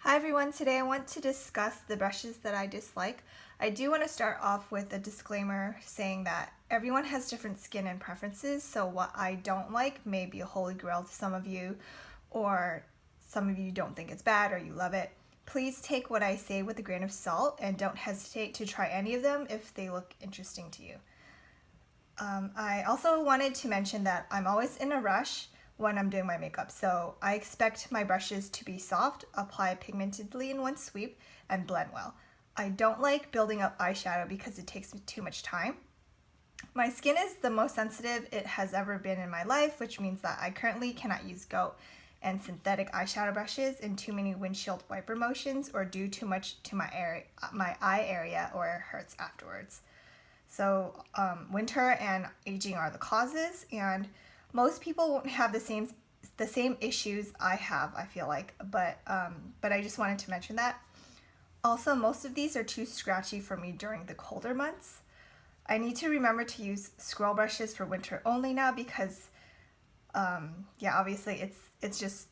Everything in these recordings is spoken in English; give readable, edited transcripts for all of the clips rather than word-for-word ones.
Hi everyone, today I want to discuss the brushes that I dislike. I do want to start off with a disclaimer saying that everyone has different skin and preferences, so what I don't like may be a holy grail to some of you, or some of you don't think it's bad or you love it. Please take what I say with a grain of salt and don't hesitate to try any of them if they look interesting to you. I also wanted to mention that I'm always in a rush when I'm doing my makeup, so I expect my brushes to be soft, apply pigmentedly in one sweep, and blend well. I don't like building up eyeshadow because it takes me too much time. My skin is the most sensitive it has ever been in my life, which means that I currently cannot use goat and synthetic eyeshadow brushes in too many windshield wiper motions or do too much to my eye area or it hurts afterwards. So winter and aging are the causes, and most people won't have the same issues I have, I feel like, but I just wanted to mention that. Also, most of these are too scratchy for me during the colder months. I need to remember to use scroll brushes for winter only now because, yeah, obviously it's just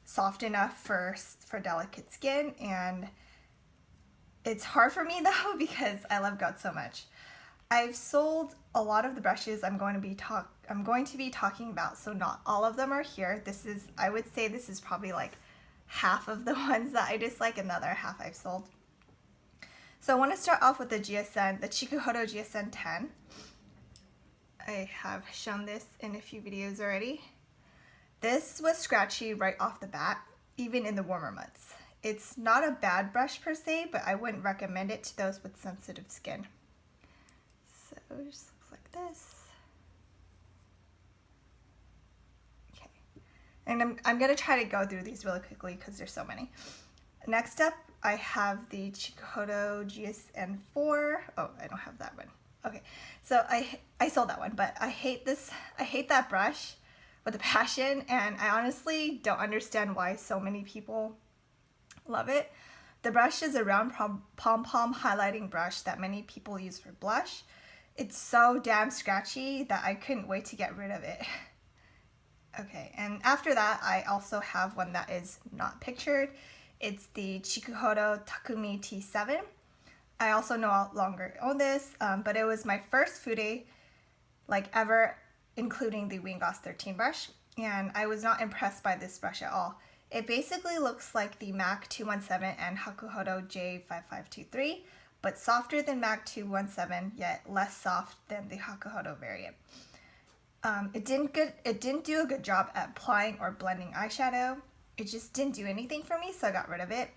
soft enough for delicate skin, and it's hard for me though because I love goat so much. I've sold a lot of the brushes I'm going to be talking about, so not all of them are here. I would say this is probably like half of the ones that I dislike and the other half I've sold. So I want to start off with the Chikuhodo GSN 10. I have shown this in a few videos already. This was scratchy right off the bat, even in the warmer months. It's not a bad brush per se, but I wouldn't recommend it to those with sensitive skin. So it just looks like this. Okay, and I'm gonna try to go through these really quickly because there's so many. Next up, I have the Chikuhodo GSN 4. Oh, I don't have that one. Okay, so I sold that one, but I hate that brush with a passion, and I honestly don't understand why so many people love it. The brush is a round pom-pom highlighting brush that many people use for blush. It's so damn scratchy that I couldn't wait to get rid of it. Okay, and after that, I also have one that is not pictured. It's the Chikuhodo Takumi T7. I also no longer own this, but it was my first Fude like ever, including the Goss 13 brush, and I was not impressed by this brush at all. It basically looks like the MAC 217 and Hakuhodo J5323, but softer than MAC 217, yet less soft than the Hakuhodo variant. It didn't do a good job at applying or blending eyeshadow. It just didn't do anything for me, so I got rid of it.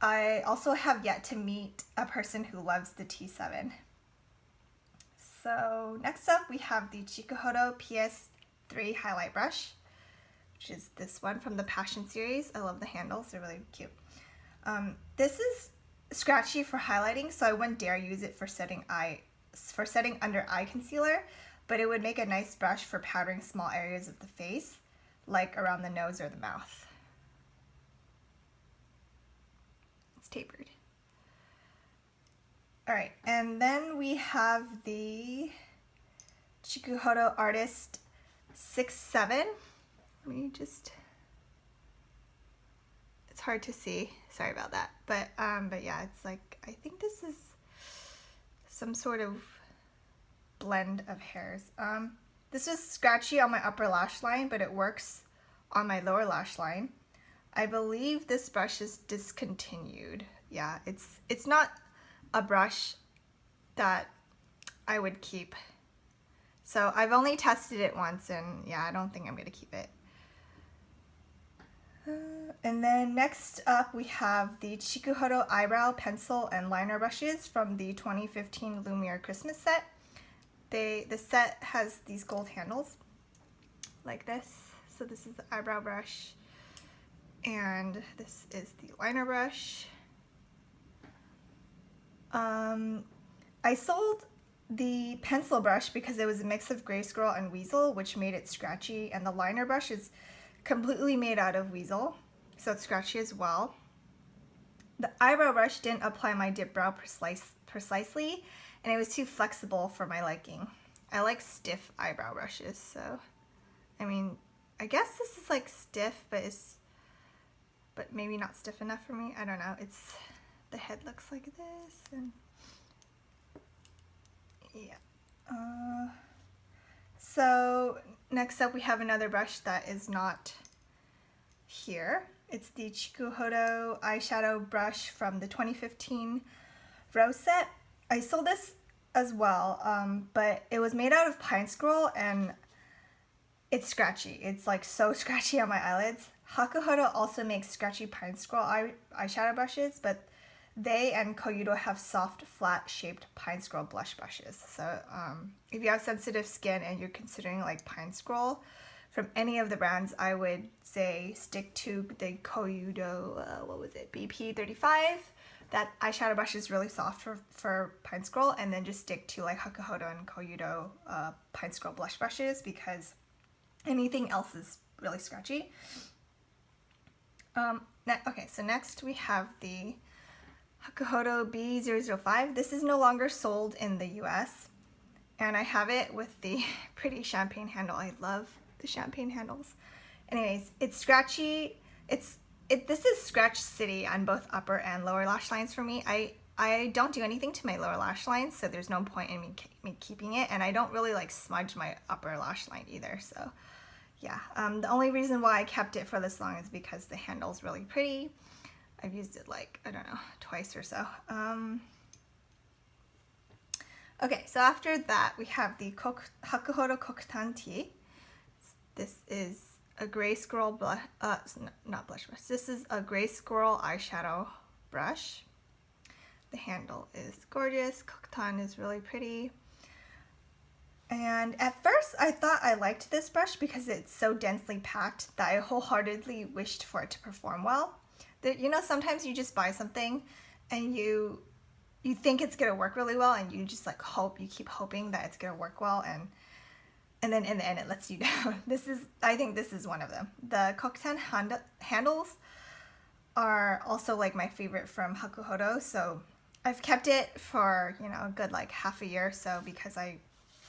I also have yet to meet a person who loves the T7. So next up we have the Chikuhodo Ps3 Highlight Brush, which is this one from the Passion series. I love the handles, they're really cute. This is scratchy for highlighting, so I wouldn't dare use it for setting under eye concealer, but it would make a nice brush for powdering small areas of the face, like around the nose or the mouth. It's tapered. Alright, and then we have the Chikuhodo Artist 6-7. Let me just, it's hard to see, sorry about that, but yeah, it's like, I think this is some sort of blend of hairs. This is scratchy on my upper lash line, but it works on my lower lash line. I believe this brush is discontinued. Yeah, it's not a brush that I would keep. So I've only tested it once, and yeah, I don't think I'm gonna keep it. And then next up we have the Chikuhodo Eyebrow Pencil and Liner Brushes from the 2015 Lumiere Christmas set. The set has these gold handles like this. So this is the eyebrow brush, and this is the liner brush. I sold the pencil brush because it was a mix of Gray Squirrel and Weasel, which made it scratchy, and the liner brush is completely made out of Weasel, so it's scratchy as well. The eyebrow brush didn't apply my dip brow precisely, and it was too flexible for my liking. I like stiff eyebrow brushes, so I mean, I guess this is like stiff, but but maybe not stiff enough for me. I don't know. The head looks like this, and yeah. So next up we have another brush that is not here. It's the Chikuhodo eyeshadow brush from the 2015 Rose set. I sold this as well, but it was made out of pine scroll and it's scratchy. It's like so scratchy on my eyelids. Hakuhodo also makes scratchy pine scroll eyeshadow brushes, but they and Colloidal have soft, flat-shaped pine scroll blush brushes. So if you have sensitive skin and you're considering like pine scroll from any of the brands, I would say stick to the Colloidal, BP35. That eyeshadow brush is really soft for pine scroll, and then just stick to like Hakuhodo and Colloidal pine scroll blush brushes because anything else is really scratchy. Okay, so next we have the Hakuhodo B005. This is no longer sold in the US, and I have it with the pretty champagne handle. I love the champagne handles. Anyways, it's scratchy. This is scratch city on both upper and lower lash lines for me. I don't do anything to my lower lash lines, so there's no point in me keeping it, and I don't really like smudge my upper lash line either, so yeah. The only reason why I kept it for this long is because the handle's really pretty. I've used it like, I don't know, twice or so. Okay, so after that we have the Hakuhodo Kokutan Tea. This is a gray squirrel blush, not blush brush. This is a gray squirrel eyeshadow brush. The handle is gorgeous. Kokutan is really pretty. And at first I thought I liked this brush because it's so densely packed that I wholeheartedly wished for it to perform well. You know, sometimes you just buy something and you think it's gonna work really well, and you just like you keep hoping that it's gonna work well, and then in the end it lets you down. I think this is one of them. The Kokutan handles are also like my favorite from Hakuhodo, so I've kept it for, you know, a good like half a year or so because I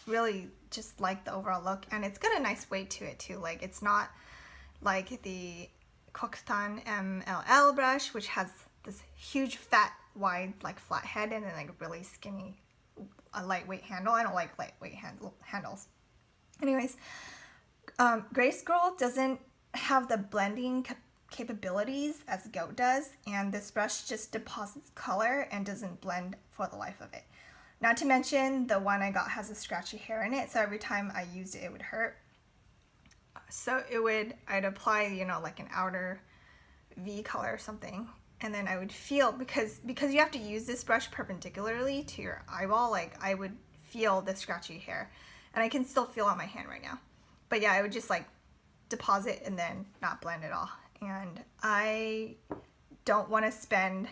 really just like the overall look, and it's got a nice weight to it too. Like, it's not like the Kokutan MLL brush, which has this huge fat wide like flat head and then like a really skinny lightweight handle. I don't like lightweight handles. Anyways, Gray Scroll doesn't have the blending capabilities as Goat does, and this brush just deposits color and doesn't blend for the life of it. Not to mention the one I got has a scratchy hair in it, so every time I used it, it would hurt. So I'd apply, you know, like an outer V color or something, and then I would feel, because you have to use this brush perpendicularly to your eyeball, like I would feel the scratchy hair, and I can still feel on my hand right now. But yeah, I would just like deposit and then not blend at all. And I don't want to spend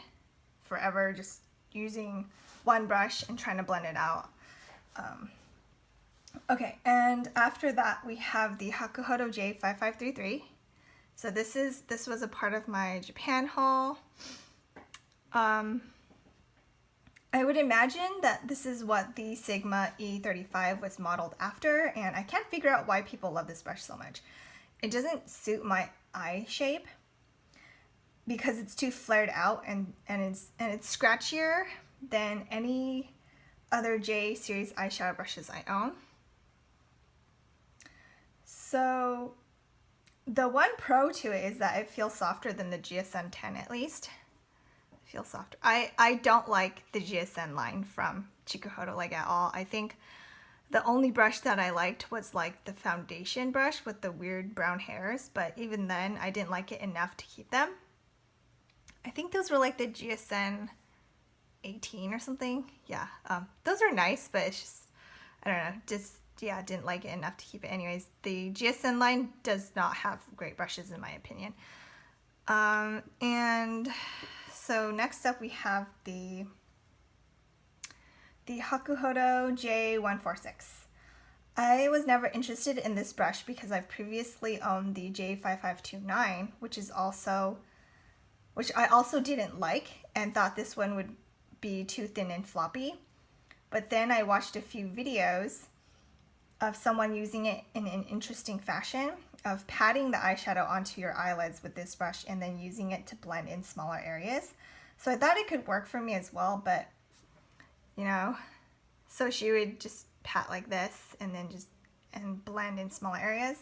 forever just using one brush and trying to blend it out. Okay, and after that we have the Hakuhodo J53. So this was a part of my Japan haul. I would imagine that this is what the Sigma E35 was modeled after, and I can't figure out why people love this brush so much. It doesn't suit my eye shape because it's too flared out, and it's scratchier than any other J series eyeshadow brushes I own. So the one pro to it is that it feels softer than the GSN 10 at least. It feels softer. I don't like the GSN line from Chikuhodo like at all. I think the only brush that I liked was like the foundation brush with the weird brown hairs, but even then I didn't like it enough to keep them. I think those were like the GSN 18 or something. Yeah, those are nice, but it's just, I don't know, just, yeah, didn't like it enough to keep it. Anyways, the GSN line does not have great brushes in my opinion. And so next up we have the Hakuhodo J146. I was never interested in this brush because I've previously owned the J5529, which I also didn't like and thought this one would be too thin and floppy. But then I watched a few videos of someone using it in an interesting fashion, of patting the eyeshadow onto your eyelids with this brush and then using it to blend in smaller areas. So I thought it could work for me as well, but you know, so she would just pat like this and then just blend in smaller areas.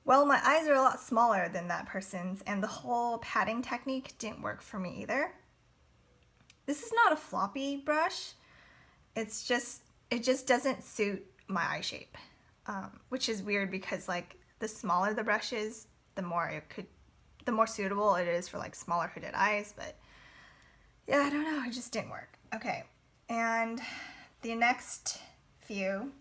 Well, my eyes are a lot smaller than that person's, and the whole patting technique didn't work for me either. This is not a floppy brush. It just doesn't suit my eye shape, which is weird because like the smaller the brush is, the more suitable it is for like smaller hooded eyes. But yeah, I don't know, it just didn't work. Okay, and the next few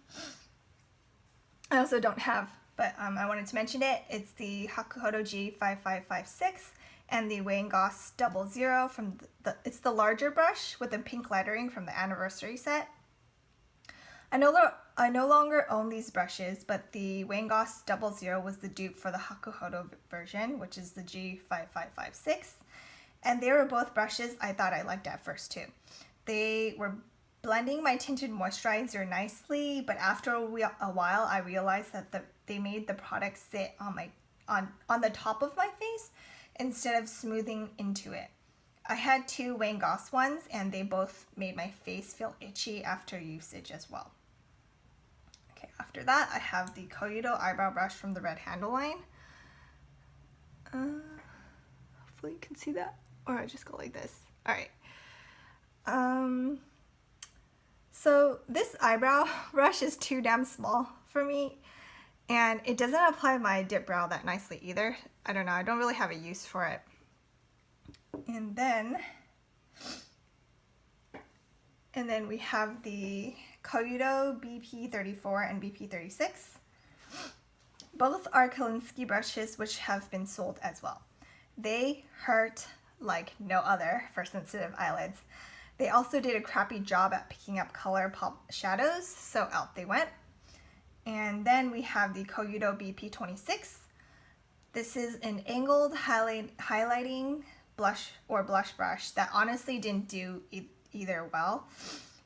I also don't have, but I wanted to mention it. It's the Hakuhodo J53 and the Goss 00 from it's the larger brush with the pink lettering from the anniversary set. I no longer own these brushes, but the Goss 00 was the dupe for the Hakuhodo version, which is the G5556. And they were both brushes I thought I liked at first too. They were blending my tinted moisturizer nicely, but after a while I realized that they made the product sit on the top of my face instead of smoothing into it. I had two Goss ones and they both made my face feel itchy after usage as well. Okay, after that I have the Colloidal eyebrow brush from the red handle line. Hopefully you can see that, or I just go like this. All right. So this eyebrow brush is too damn small for me, and it doesn't apply my dip brow that nicely either. I don't know, I don't really have a use for it. And then we have the Colloidal BP34 and BP36. Both are Kolinsky brushes which have been sold as well. They hurt like no other for sensitive eyelids. They also did a crappy job at picking up color pop shadows, so out they went. And then we have the Colloidal BP26. This is an angled highlighting blush brush that honestly didn't do either well.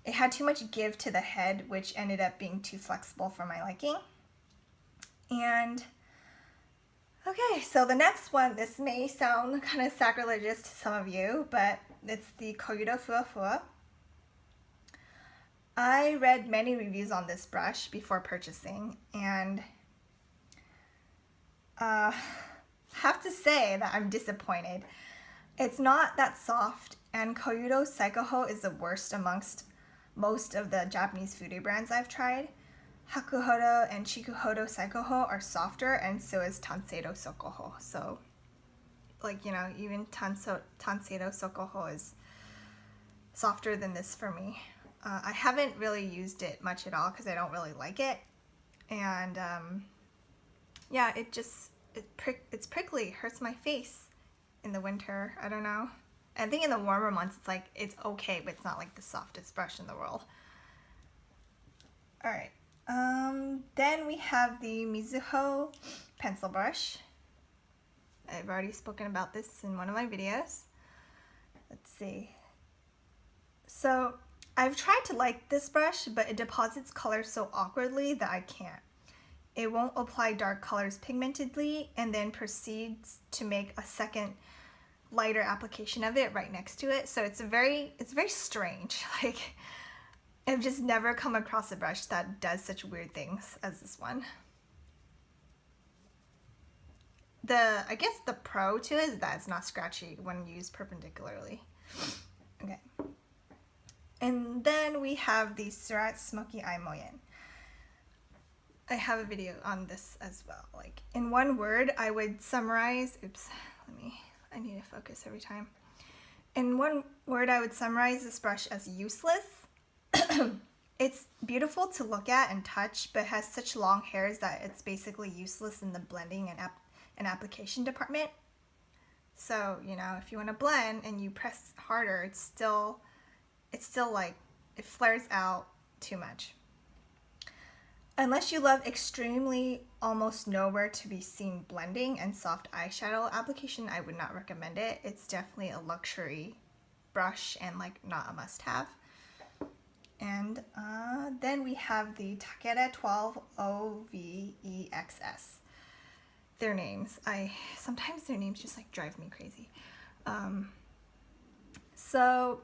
It had too much give to the head, which ended up being too flexible for my liking. And okay, so the next one, this may sound kind of sacrilegious to some of you, but it's the Colloidal Fuafua. I read many reviews on this brush before purchasing, and have to say that I'm disappointed. It's not that soft, and Colloidal Psychoho is the worst amongst most of the Japanese Fude brands I've tried. Hakuhodo and Chikuhodo Psychoho are softer, and so is Tanseido Sokoho. So, like, you know, even Tanseido Sokoho is softer than this for me. I haven't really used it much at all because I don't really like it. And, yeah, it's prickly, hurts my face in the winter. I don't know. I think in the warmer months it's okay, but it's not like the softest brush in the world. Alright. Then we have the Mizuho pencil brush. I've already spoken about this in one of my videos. Let's see. So I've tried to like this brush, but it deposits color so awkwardly that I can't. It won't apply dark colors pigmentedly and then proceeds to make a second lighter application of it right next to it. So it's very strange. Like, I've just never come across a brush that does such weird things as this one. I guess the pro to it is that it's not scratchy when used perpendicularly. Okay. And then we have the Seurat Smoky Eye Moyen. I have a video on this as well. Like, in one word, I would summarize, I need to focus every time. In one word, I would summarize this brush as useless. It's beautiful to look at and touch, but has such long hairs that it's basically useless in the blending and application department. So, you know, if you want to blend and you press harder, it's still like, it flares out too much. Unless you love extremely almost nowhere to be seen blending and soft eyeshadow application, I would not recommend it. It's definitely a luxury brush and like not a must-have. And then we have the Takeda 12OVEXS. their names. Sometimes their names just like drive me crazy. So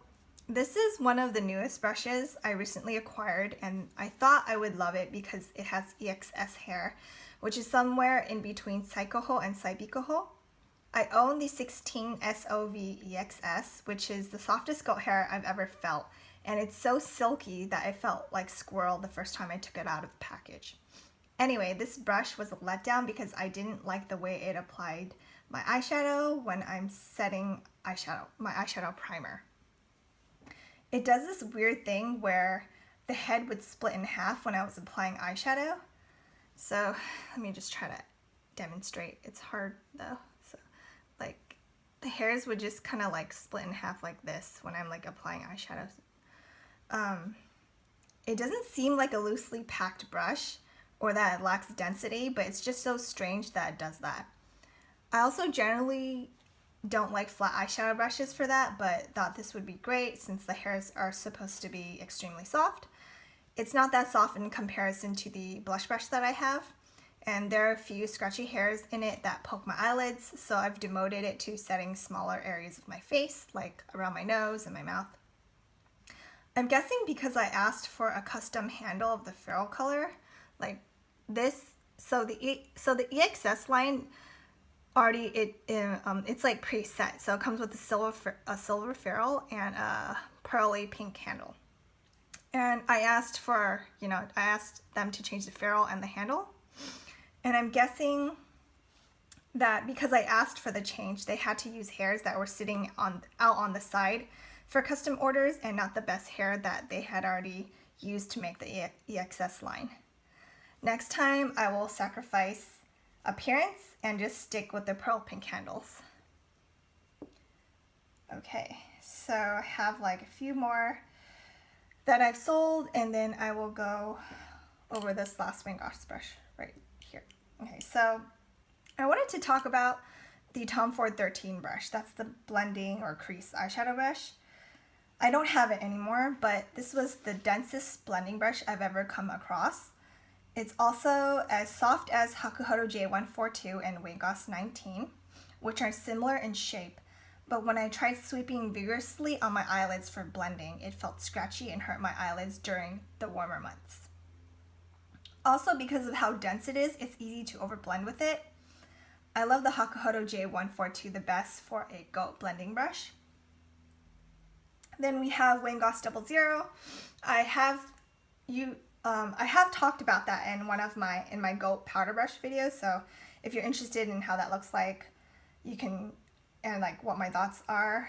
this is one of the newest brushes I recently acquired, and I thought I would love it because it has EXS hair, which is somewhere in between Chikuhodo and Saibikoho. I own the 16 SOV EXS, which is the softest goat hair I've ever felt, and it's so silky that I felt like squirrel the first time I took it out of the package. Anyway, this brush was a letdown because I didn't like the way it applied my eyeshadow when I'm setting my eyeshadow primer. It does this weird thing where the head would split in half when I was applying eyeshadow. So let me just try to demonstrate. It's hard though. So like the hairs would just kind of like split in half like this when I'm like applying eyeshadow. It doesn't seem like a loosely packed brush or that it lacks density, but it's just so strange that it does that. I also generally don't like flat eyeshadow brushes for that, but thought this would be great since the hairs are supposed to be extremely soft. It's not that soft in comparison to the blush brush that I have, and there are a few scratchy hairs in it that poke my eyelids, so I've demoted it to setting smaller areas of my face, like around my nose and my mouth. I'm guessing because I asked for a custom handle of the ferrule color, like this, so the EXS line already it's like preset, so it comes with a silver ferrule and a pearly pink handle. And I asked them to change the ferrule and the handle, and I'm guessing that because I asked for the change, they had to use hairs that were sitting out on the side for custom orders and not the best hair that they had already used to make the EXS line. Next time I will sacrifice appearance and just stick with the pearl pink handles. Okay, so I have like a few more that I've sold, and then I will go over this last Goss brush right here. Okay, so I wanted to talk about the Tom Ford 13 brush. That's the blending or crease eyeshadow brush. I don't have it anymore, but this was the densest blending brush I've ever come across. It's also as soft as Hakuhodo J142 and Goss 19, which are similar in shape, but when I tried sweeping vigorously on my eyelids for blending, it felt scratchy and hurt my eyelids during the warmer months. Also, because of how dense it is, it's easy to overblend with it. I love the Hakuhodo J142 the best for a goat blending brush. Then we have Goss 00. I have talked about that in my goat powder brush video, so if you're interested in how that looks like, you can, and like what my thoughts are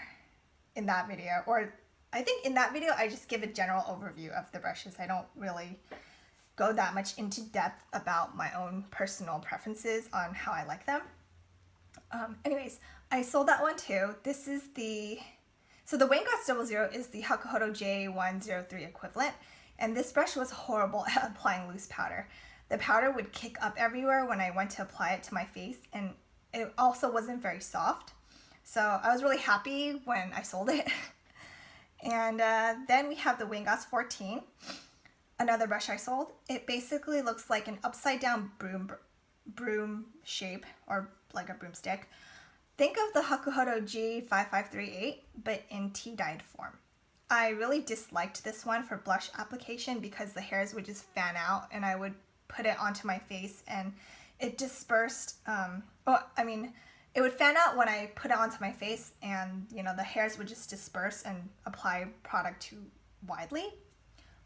in that video. Or I think in that video I just give a general overview of the brushes. I don't really go that much into depth about my own personal preferences on how I like them. Anyways, I sold that one too. So the Goss 00 is the Hakuhodo J103 equivalent. And this brush was horrible at applying loose powder. The powder would kick up everywhere when I went to apply it to my face, and it also wasn't very soft. So I was really happy when I sold it. And then we have the Goss 14, another brush I sold. It basically looks like an upside down broom shape, or like a broomstick. Think of the Hakuhodo G5538, but in tea-dyed form. I really disliked this one for blush application because the hairs would just fan out and I would put it onto my face and it dispersed. It would fan out when I put it onto my face, and the hairs would just disperse and apply product too widely.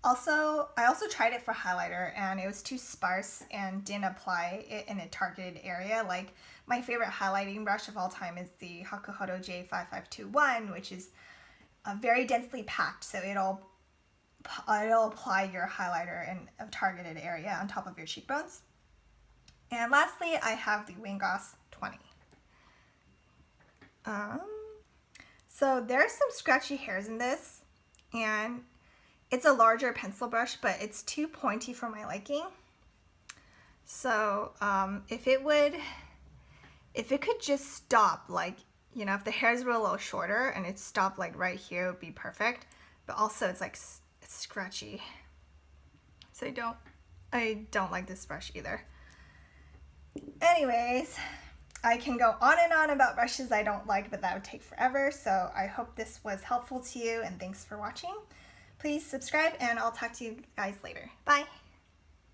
I also tried it for highlighter and it was too sparse and didn't apply it in a targeted area. Like my favorite highlighting brush of all time is the Hakuhodo J5521, which is very densely packed, so it'll apply your highlighter in a targeted area on top of your cheekbones. And lastly, I have the Goss 20. So there's some scratchy hairs in this, and it's a larger pencil brush, but it's too pointy for my liking. So if it could just stop, like, if the hairs were a little shorter and it stopped like right here, it would be perfect. But also it's scratchy. So I don't like this brush either. Anyways, I can go on and on about brushes I don't like, but that would take forever. So I hope this was helpful to you, and thanks for watching. Please subscribe, and I'll talk to you guys later. Bye.